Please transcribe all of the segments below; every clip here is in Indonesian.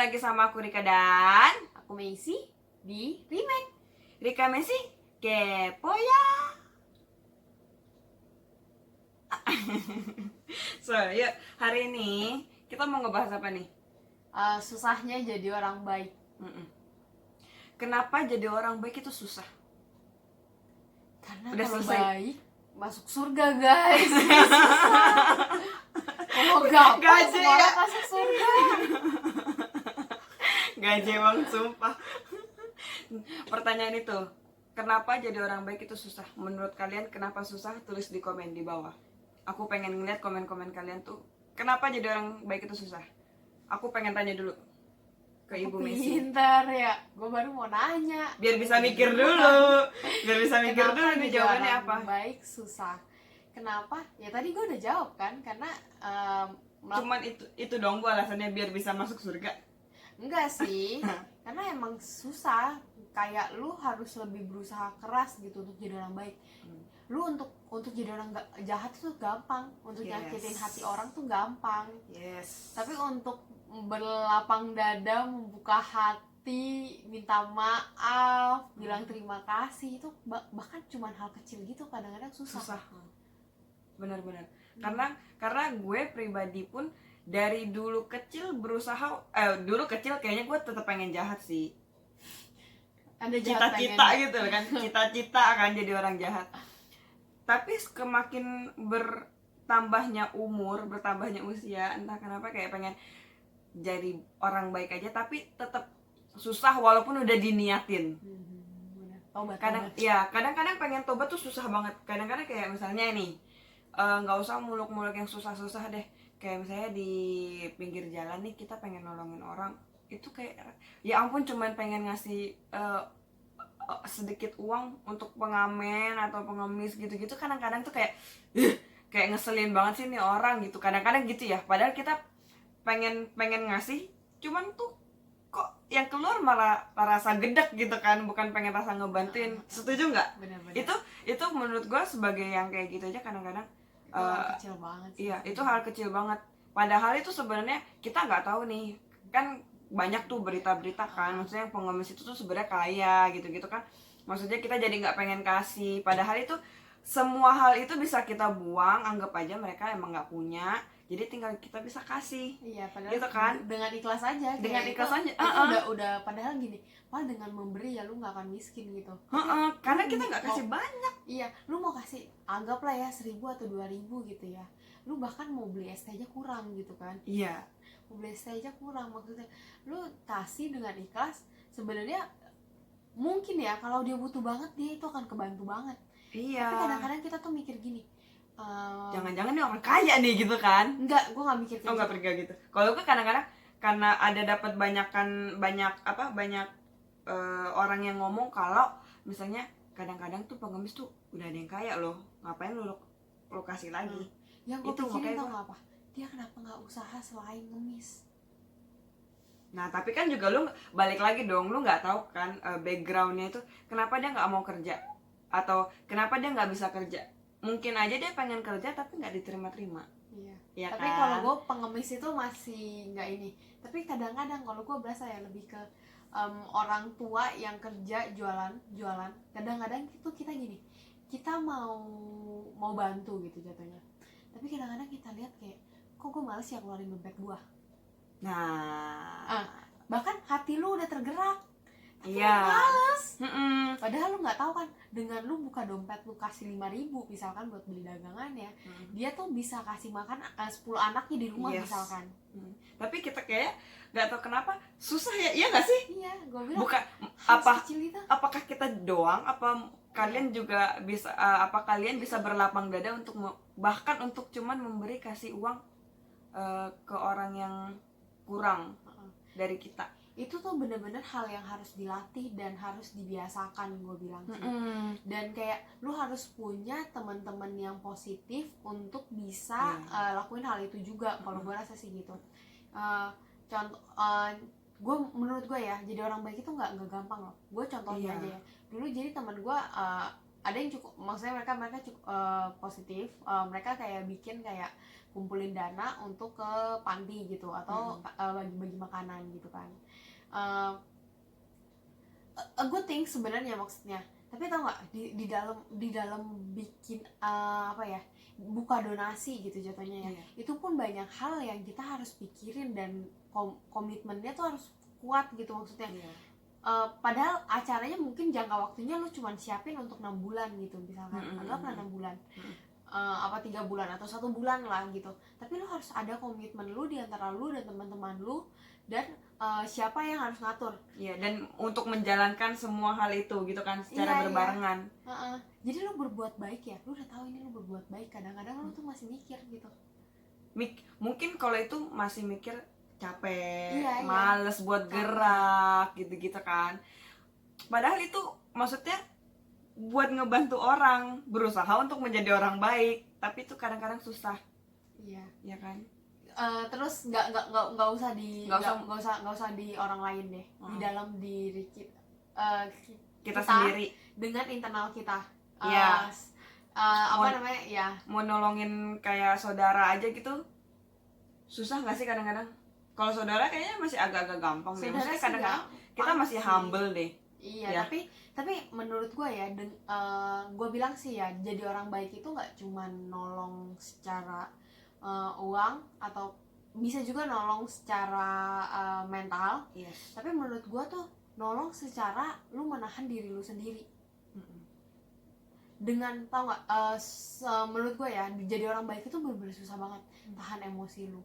lagi sama aku Rika dan Aku Messi di Remake. Rika Messi kepo ya. So, yuk hari ini kita mau ngebahas apa nih? Susahnya jadi orang baik. Mm-mm. Kenapa jadi orang baik itu susah? Karena Udah kalau selesai. baik masuk surga, guys. Kalau gampang Gaji semua ya. orang masuk surga. Gaji emang sumpah. Pertanyaan itu, kenapa jadi orang baik itu susah? Menurut kalian kenapa susah? Tulis di komen di bawah. Aku pengen ngeliat komen-komen kalian tuh, kenapa jadi orang baik itu susah? Aku pengen tanya dulu ke Ibu Messi. Pintar ya. Gue baru mau nanya. Biar bisa mikir dulu. Biar bisa mikir Kenapa dulu nih jadi jawabannya orang apa. baik susah? Kenapa? Ya tadi gue udah jawab kan. Karena Cuman itu dong bu alasannya biar bisa masuk surga. enggak sih. Karena emang susah. Kayak lu harus lebih berusaha keras gitu untuk jadi orang baik. Lu untuk jadi orang jahat itu gampang, untuk Yes. nyakitin hati orang tuh gampang, Yes. tapi untuk berlapang dada, membuka hati, minta maaf, bilang terima kasih itu bahkan cuman hal kecil gitu kadang-kadang susah. Benar-benar. Karena gue pribadi pun dari dulu kecil berusaha dulu kecil kayaknya gue tetap pengen jahat sih. Ada jahat Cita-cita pengen. gitu kan, cita-cita kan jadi orang jahat. Tapi semakin bertambahnya umur, bertambahnya usia, entah kenapa kayak pengen jadi orang baik aja, tapi tetap susah walaupun udah diniatin. Bener. Tobat. Kadang-kadang pengen tobat tuh susah banget. Kadang-kadang kayak misalnya nih, nggak usah muluk-muluk yang susah-susah deh. Kayak misalnya di pinggir jalan nih kita pengen nolongin orang, itu kayak ya ampun cuman pengen ngasih sedikit uang untuk pengamen atau pengemis gitu-gitu, kadang-kadang tuh kayak ngeselin banget sih nih orang gitu. Kadang-kadang gitu ya, padahal kita pengen ngasih, cuman tuh kok yang keluar malah rasa gedek gitu kan, bukan pengen rasa ngebantuin. Setuju nggak? Bener-bener. Itu menurut gue sebagai yang kayak gitu aja kadang-kadang Itu hal kecil banget sih. iya, itu hal kecil banget. Padahal itu sebenarnya kita nggak tahu nih, kan banyak tuh berita-berita kan, maksudnya yang pengemis itu tuh sebenarnya kaya gitu-gitu kan. Maksudnya kita jadi nggak pengen kasih. Padahal itu semua hal itu bisa kita buang, anggap aja mereka emang nggak punya. Jadi tinggal kita bisa kasih. Iya, padahal Gitu kan? dengan ikhlas aja. Dengan kayak ikhlas aja. Itu udah padahal gini. Padahal dengan memberi ya lu nggak akan miskin gitu. Karena kita nggak kasih banyak. Iya, lu mau kasih anggaplah ya 1.000 atau 2.000 gitu ya. Lu bahkan mau beli es teh aja kurang gitu kan. Iya. Mau beli es teh aja kurang, maksudnya lu kasih dengan ikhlas. Sebenarnya mungkin ya kalau dia butuh banget dia itu akan kebantu banget. Iya. Tapi kadang-kadang kita tuh mikir gini. Jangan-jangan dia orang kaya nih gitu kan. Enggak, gue nggak mikir kayak Nggak pergi gitu. Kalau gue kadang-kadang karena ada dapat banyak orang yang ngomong kalau misalnya kadang-kadang tuh pengemis tuh udah ada yang kaya loh, ngapain lo kasih lagi. Yang gue Itu pikirin makanya tau gak apa? Dia kenapa nggak usaha selain ngemis? Nah tapi kan juga lu balik lagi dong, lu nggak tahu kan backgroundnya itu kenapa dia nggak mau kerja atau kenapa dia nggak bisa kerja. Mungkin aja dia pengen kerja tapi nggak diterima-terima. Iya. Ya Tapi kan? kalau gue pengemis itu masih nggak ini. Tapi kadang-kadang kalau gue berasa ya lebih ke orang tua yang kerja jualan. Kadang-kadang itu kita gini, kita mau bantu gitu jatuhnya. Tapi kadang-kadang kita lihat kayak, kok gue males ya keluarin dompet gue. Nah, Bahkan hati lu udah tergerak. Tapi iya. lu males. Padahal Padahal lu nggak tahu kan, dengan lu buka dompet lu kasih 5.000 misalkan buat beli dagangannya, dia tuh bisa kasih makan 10 anaknya di rumah. Yes. Misalkan. Tapi kita kayak nggak tahu kenapa susah ya, iya nggak sih? Iya, gue bilang Bukan hal apa? sekecil itu. Apakah kita doang? Apa kalian juga bisa? Apa kalian bisa berlapang dada untuk bahkan untuk cuman memberi kasih uang ke orang yang kurang dari kita? Itu tuh bener-bener hal yang harus dilatih dan harus dibiasakan, gue bilang sih. Dan kayak lu harus punya teman-teman yang positif untuk bisa lakuin hal itu juga. Kalau gue rasa sih gitu. Contoh, menurut gue ya, jadi orang baik itu nggak gampang loh. Gue contohnya aja ya. Dulu jadi teman gue ada yang cukup, maksudnya mereka cukup positif, mereka kayak bikin kayak kumpulin dana untuk ke panti gitu atau bagi-bagi makanan gitu kan. A good thing sebenarnya maksudnya, tapi tau nggak di dalam bikin apa ya, buka donasi gitu jatuhnya ya, itu pun banyak hal yang kita harus pikirin dan komitmennya tuh harus kuat gitu maksudnya. Padahal acaranya mungkin jangka waktunya lu cuma siapin untuk 6 bulan gitu misalkan, anggaplah 6 bulan, apa 3 bulan atau 1 bulan lah gitu, tapi lu harus ada komitmen lu di antara lu dan teman-teman lu dan siapa yang harus ngatur. Dan untuk menjalankan semua hal itu gitu kan secara berbarengan. Jadi lu berbuat baik ya, lu udah tahu ini lu berbuat baik, kadang-kadang lu tuh masih mikir gitu. Mungkin kalau itu masih mikir capek, males buat gerak gitu-gitu kan. Padahal itu maksudnya buat ngebantu orang, berusaha untuk menjadi orang baik, tapi itu kadang-kadang susah. Iya kan? Terus nggak usah di orang lain deh, di dalam diri kita sendiri, dengan internal kita. Apa namanya ya, mau nolongin kayak saudara aja gitu susah nggak sih kadang-kadang? Kalau saudara kayaknya masih agak-agak gampang deh, maksudnya kadang-kadang kita masih humble deh. Tapi menurut gue ya, gue bilang sih ya, jadi orang baik itu nggak cuma nolong secara uang, atau bisa juga nolong secara mental. Tapi menurut gue tuh nolong secara lu menahan diri lu sendiri. Dengan tau nggak, menurut gue ya, jadi orang baik itu bener-bener susah banget. Tahan emosi lu,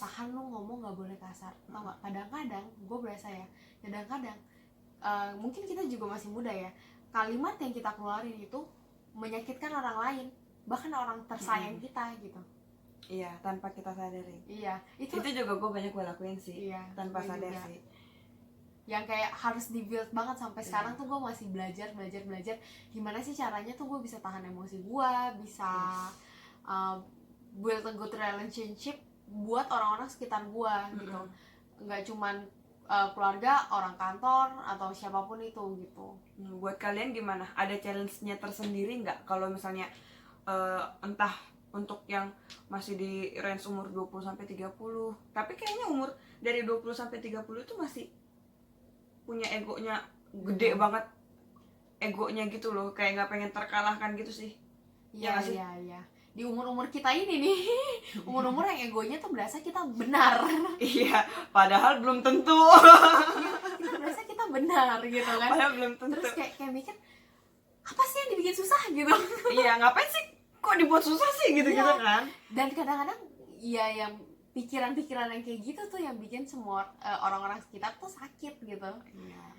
tahan lu ngomong nggak boleh kasar, tau nggak? Kadang-kadang gue berasa ya, kadang-kadang mungkin kita juga masih muda ya, kalimat yang kita keluarin itu menyakitkan orang lain, bahkan orang tersayang kita gitu. Tanpa kita sadari. Itu juga gue banyak gue lakuin sih, tanpa sadar juga sih. Yang kayak harus di-build banget sampai sekarang tuh gue masih belajar gimana sih caranya tuh gue bisa tahan emosi gue, bisa build a good relationship buat orang-orang sekitar gue gitu. Nggak cuman keluarga, orang kantor, atau siapapun itu gitu. Buat kalian gimana? Ada challenge-nya tersendiri nggak? Kalau misalnya entah untuk yang masih di range umur 20-30, tapi kayaknya umur dari 20-30 itu masih punya egonya gede banget, egonya gitu loh, kayak nggak pengen terkalahkan gitu sih. Iya. Di umur-umur kita ini nih, umur-umur yang egonya tuh berasa kita benar. Padahal belum tentu. Kita berasa kita benar gitu kan. Padahal belum tentu. Terus kayak mikir, apa sih yang dibikin susah gitu. Ngapain sih kok dibuat susah sih gitu kan. Dan kadang-kadang yang pikiran-pikiran yang kayak gitu tuh yang bikin semua orang-orang sekitar tuh sakit gitu.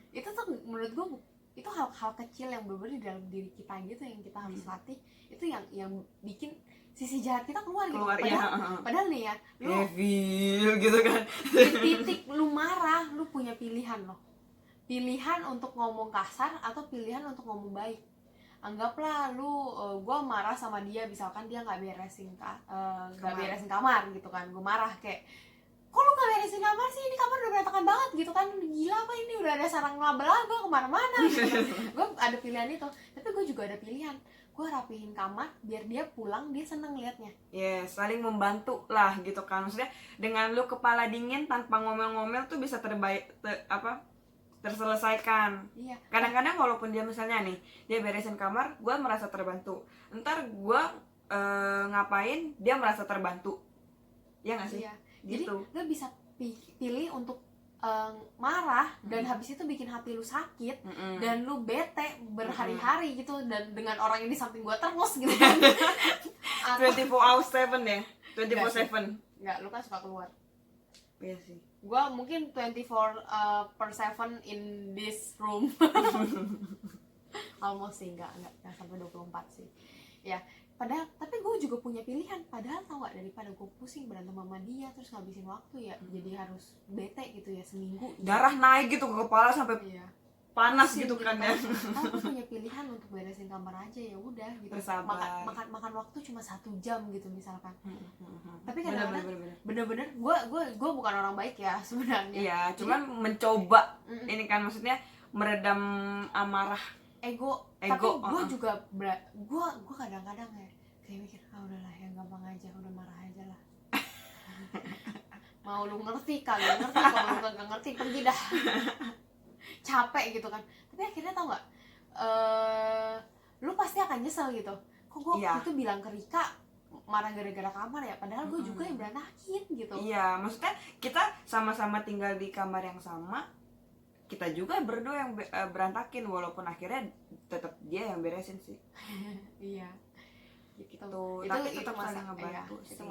Itu tuh menurut gue itu hal-hal kecil yang bener-bener di dalam diri kita gitu yang kita harus latih. Itu yang bikin sisi jahat kita keluar gitu. Padahal nih ya, lu evil gitu kan. Di titik lu marah, lu punya pilihan loh. Pilihan untuk ngomong kasar atau pilihan untuk ngomong baik. Anggaplah lu, gue marah sama dia, misalkan dia nggak beresin kamar gitu kan. Gue marah kayak, kok lu nggak beresin kamar sih, ini kamar udah berantakan banget gitu kan, gila apa ini, udah ada sarang laba-laba kemana-mana gitu. Gue ada pilihan itu, tapi gue juga ada pilihan, gue rapihin kamar biar dia pulang dia seneng liatnya. Saling membantu lah gitu kan. Maksudnya dengan lu kepala dingin tanpa ngomel-ngomel tuh bisa terselesaikan. Kadang-kadang walaupun dia misalnya nih dia beresin kamar, gue merasa terbantu, ntar gue ngapain dia merasa terbantu, ya nggak sih? Gitu. Jadi lu bisa pilih untuk marah dan habis itu bikin hati lu sakit dan lu bete berhari-hari gitu, dan dengan orang ini samping gue terus gitu kan. 24 hours 7 ya, 24/7. Enggak, lu kan suka keluar. Iya sih. Gue mungkin 24/7 in this room. Almost sih, enggak sampai 24 sih. Padahal, tapi gue juga punya pilihan. Padahal tau gak, daripada gue pusing berantem sama dia terus ngabisin waktu jadi harus bete gitu ya seminggu. Darah naik gitu ke kepala sampai panas gitu kan ya. Aku punya pilihan untuk beresin kamar aja, ya udah gitu. Makan waktu cuma 1 jam gitu misalkan. Tapi kadang-kadang bener-bener gue bukan orang baik ya sebenarnya. Cuman mencoba ini kan, maksudnya meredam amarah ego. Tapi gue juga gue kadang-kadang ya kayak mikir, udahlah yang gampang aja, udah marah aja lah. Mau lu ngerti kagak ngerti, kalau lu kagak ngerti pergi dah. Capek gitu kan. Tapi akhirnya tau nggak, lu pasti akan nyesel gitu. Kok gue waktu itu bilang ke Rika marah gara-gara kamar ya, padahal gue juga yang berantakin gitu. Iya, maksudnya kita sama-sama tinggal di kamar yang sama, kita juga berdua yang berantakin, walaupun akhirnya tetap dia yang beresin sih. Iya gitu. Tapi tetap saling ngebantu sih. Itu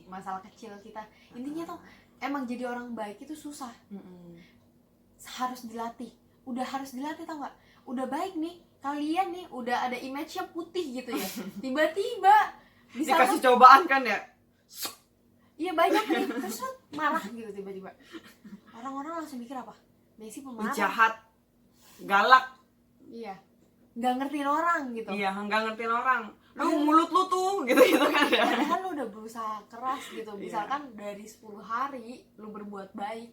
masalah kecil kita. Intinya tuh emang jadi orang baik itu susah. Harus dilatih. Udah harus dilatih, tau nggak? Udah baik nih, kalian nih udah ada image-nya putih gitu ya. Tiba-tiba dikasih cobaan kan ya. Iya banyak nih, terus marah gitu tiba-tiba. Orang-orang langsung mikir apa? Messi pemarah, jahat, galak. Iya, nggak ngertiin orang gitu. Iya, nggak ngertiin orang. Lu mulut lu tuh gitu kan ya. Padahal lu udah berusaha keras gitu. Misalkan dari 10 hari lu berbuat baik,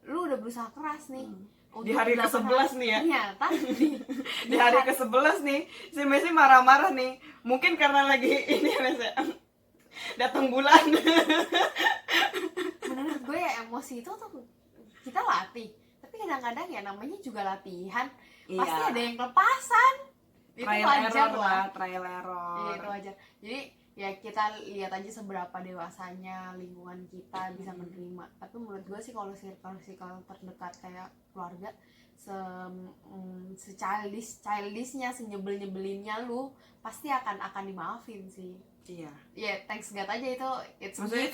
lu udah berusaha keras nih. Di hari ke-11 nih ya. Ternyata di hari ke-11 nih si Messi marah-marah nih. Mungkin karena lagi ini Messi datang bulan. Menurut gue ya emosi itu tuh kita latih. Tapi kadang-kadang ya namanya juga latihan. Pasti ada yang kelepasan. Itu wajar lah. Trial error. Iya, itu wajar. Jadi ya kita lihat aja seberapa dewasanya lingkungan kita bisa menerima. Tapi menurut gue sih kalau circle terdekat kayak keluarga, childishnya, senyebel-nyebelinnya lu pasti akan dimaafin sih. Iya. Ya thanks God aja itu. Maksudnya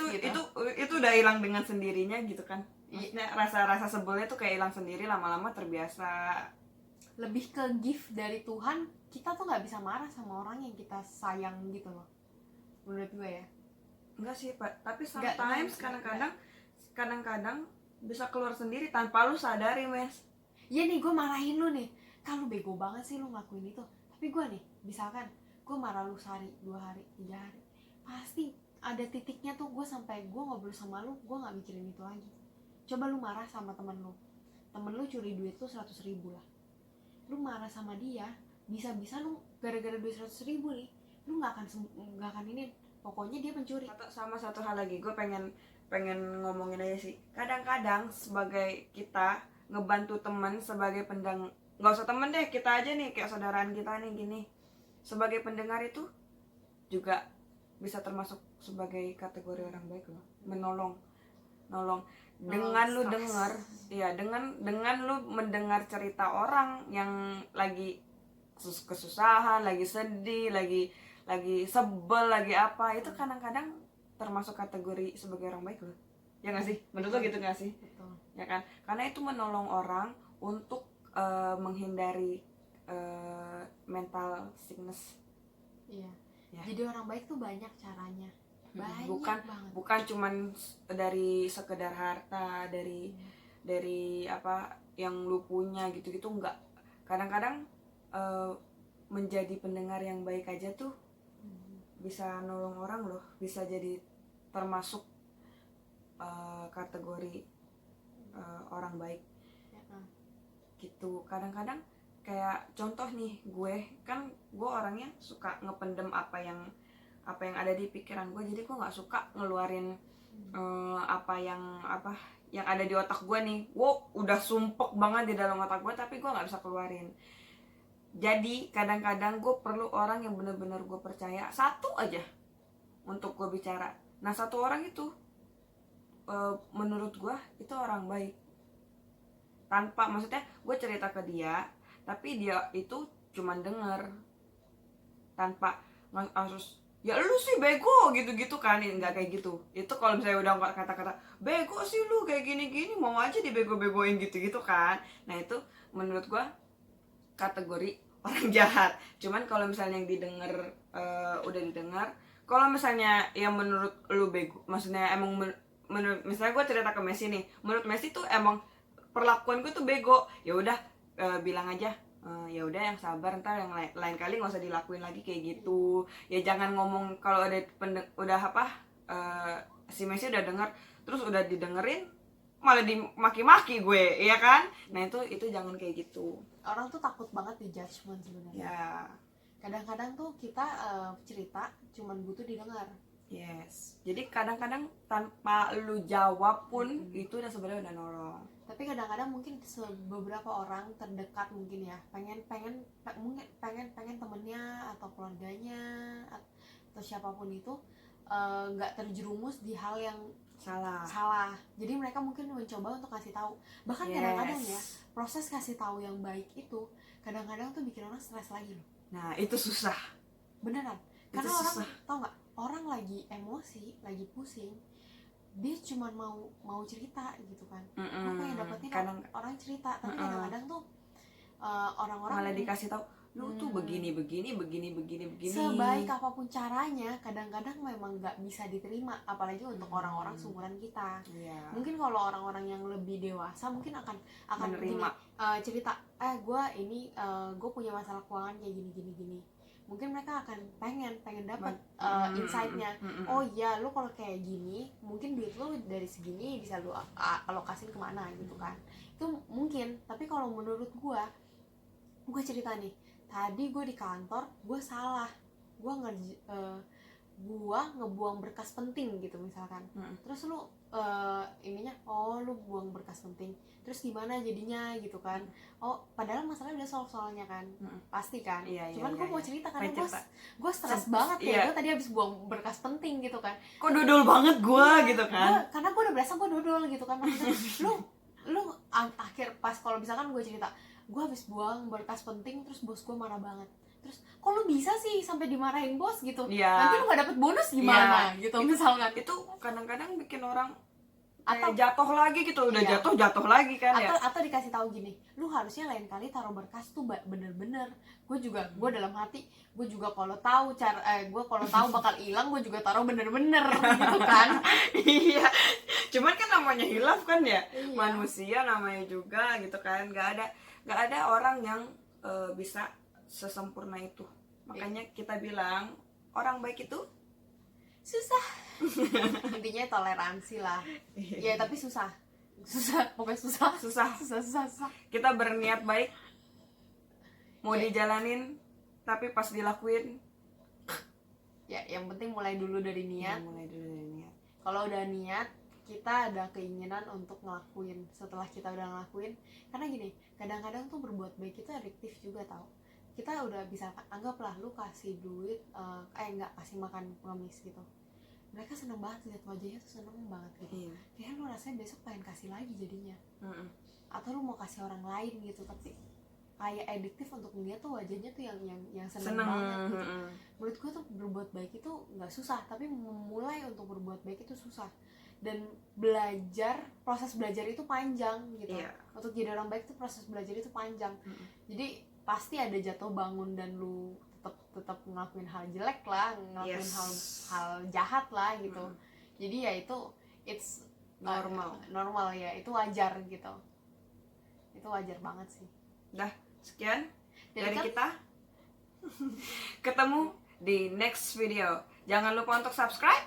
itu udah hilang dengan sendirinya gitu kan. Maksudnya rasa sebelnya tuh kayak hilang sendiri, lama-lama terbiasa. Lebih ke gift dari Tuhan. Kita tuh nggak bisa marah sama orang yang kita sayang gitu loh. Menurut gue ya. Enggak sih, Pak. Tapi sometimes kadang-kadang bisa keluar sendiri tanpa lu sadari, Mes. Iya nih, gue marahin lu nih. Kan lu bego banget sih lu ngelakuin itu. Tapi gue nih, misalkan gue marah lu sehari, 2 hari, 3 hari, pasti ada titiknya tuh gue sampai gue ngobrol sama lu, gue nggak mikirin itu lagi. Coba lu marah sama temen lu curi duit lu 100.000 lah. Lu marah sama dia, bisa-bisa lu gara-gara duit 100.000 nih, lu nggak akan ini, pokoknya dia pencuri. Sama satu hal lagi, gue pengen ngomongin aja sih. Kadang-kadang sebagai kita ngebantu teman, sebagai nggak usah temen deh, kita aja nih kayak saudaraan kita nih gini, sebagai pendengar itu juga bisa termasuk sebagai kategori orang baik loh. Menolong dengan lu dengar, ya dengan lu mendengar cerita orang yang lagi kesusahan, lagi sedih, lagi sebel, lagi apa, itu kadang-kadang termasuk kategori sebagai orang baik loh. Ya nggak sih? Menurut lo gitu nggak sih? Betul. Ya kan? Karena itu menolong orang untuk menghindari mental sickness. Iya. Ya. Jadi orang baik tuh banyak caranya. Banyak banget. Bukan cuman dari sekedar harta, dari apa yang lu punya gitu-gitu, enggak. Kadang-kadang menjadi pendengar yang baik aja tuh bisa nolong orang loh, bisa jadi termasuk kategori orang baik. Gitu. Kadang-kadang kayak contoh nih, gue orangnya suka ngependem apa yang ada di pikiran gue, jadi gue nggak suka ngeluarin apa yang ada di otak gue nih. Udah sumpek banget di dalam otak gue, tapi gue nggak bisa keluarin. Jadi kadang-kadang gue perlu orang yang benar-benar gue percaya, satu aja untuk gue bicara. Nah, satu orang itu menurut gue itu orang baik. Tanpa, maksudnya gue cerita ke dia, tapi dia itu cuman denger, tanpa harus ya lu sih bego gitu-gitu kan. Nggak kayak gitu. Itu kalau misalnya udah kata-kata bego sih lu kayak gini-gini, mau aja dibego-begoin gitu-gitu kan. Nah, itu menurut gue kategori orang jahat. Cuman kalau misalnya yang didengar udah didengar, kalau misalnya yang menurut lu bego, maksudnya emang menurut, misalnya gue cerita ke Messi nih, menurut Messi tuh emang perlakuan gue tuh bego, ya udah bilang aja, ya udah yang sabar, ntar yang lain kali nggak usah dilakuin lagi kayak gitu. Ya jangan ngomong kalau udah si Messi udah denger, terus udah didengerin malah dimaki-maki gue, ya kan? Nah itu jangan kayak gitu. Orang tuh takut banget di judgement sebenarnya. Ya, Kadang-kadang tuh kita cerita cuman butuh didengar. yes. Jadi kadang-kadang tanpa lu jawab pun itu udah sebenarnya udah nolong. Tapi kadang-kadang mungkin beberapa orang terdekat mungkin ya pengen temennya atau keluarganya atau siapapun itu nggak terjerumus di hal yang salah. Jadi mereka mungkin mencoba untuk kasih tahu. Bahkan kadang-kadang ya proses kasih tahu yang baik itu kadang-kadang tuh bikin orang stres lagi loh. Nah itu susah. Beneran. Itu Karena susah. orang tau nggak, orang lagi emosi, lagi pusing, dia cuma mau cerita gitu kan. Apa yang dapetin orang cerita, tapi kadang-kadang tuh orang-orang malah dikasih tahu lu tuh begini. Sebaik apapun caranya, kadang-kadang memang nggak bisa diterima, apalagi untuk orang-orang seumuran kita. Mungkin kalau orang-orang yang lebih dewasa mungkin akan menerima cerita, gue punya masalah keuangan kayak gini. Mungkin mereka akan pengen dapat insight-nya. Oh iya, lu kalau kayak gini, mungkin duit lu dari segini bisa lu alokasin kemana gitu kan. Itu mungkin. Tapi kalau menurut gue cerita nih, tadi gue di kantor, gue salah, gue ngebuang berkas penting gitu misalkan. Terus lu lu buang berkas penting, terus gimana jadinya gitu kan. Oh padahal masalahnya udah soalnya kan. Pasti kan. Cuman gue mau cerita karena gue stres banget ya. Gue tadi habis buang berkas penting gitu kan. Kok dodol banget gue gitu kan. Karena gue udah berasa gue dodol gitu kan. Maksudnya lu akhir pas kalau misalkan gue cerita gue habis buang berkas penting terus bos gue marah banget, terus kok lu bisa sih sampai dimarahin bos gitu, nanti lu gak dapet bonus gimana gitu misalkan. Itu kadang-kadang bikin orang atau jatuh lagi gitu, udah jatuh lagi kan. Atau dikasih tahu gini, lu harusnya lain kali taruh berkas tuh bener-bener. Gue dalam hati gue juga kalau tahu bakal hilang, gue juga taruh bener-bener gitu kan. Iya, cuman kan namanya hilaf kan ya, manusia namanya juga gitu kan. Gak ada orang yang bisa sesempurna itu. Makanya kita bilang orang baik itu susah. Intinya toleransi lah. Ya tapi susah. Pokoknya susah. Kita berniat baik, mau dijalanin, tapi pas dilakuin ya yang penting mulai dulu dari niat. Kalau udah niat, kita ada keinginan untuk ngelakuin. Setelah kita udah ngelakuin, karena gini, kadang-kadang tuh berbuat baik itu adiktif juga tau. Kita udah bisa, anggaplah lu kasih duit, kasih makan pengemis gitu, mereka seneng banget lihat wajahnya tuh, seneng banget gitu. Kayak lu rasanya besok pengen kasih lagi jadinya. Atau lu mau kasih orang lain gitu, tapi kayak adiktif untuk melihat tuh wajahnya tuh yang seneng banget gitu. Menurut gue tuh berbuat baik itu nggak susah, tapi memulai untuk berbuat baik itu susah. Dan proses belajar itu panjang gitu. Untuk jadi orang baik tuh proses belajar itu panjang. Jadi pasti ada jatuh bangun dan lu tetap ngelakuin hal jelek lah, ngelakuin hal jahat lah gitu. Jadi ya itu it's normal ya, itu wajar gitu. Itu wajar banget sih. Dah, sekian dari kita. Ketemu di next video. Jangan lupa untuk subscribe,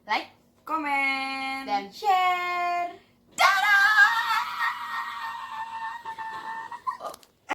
like, komen, dan share.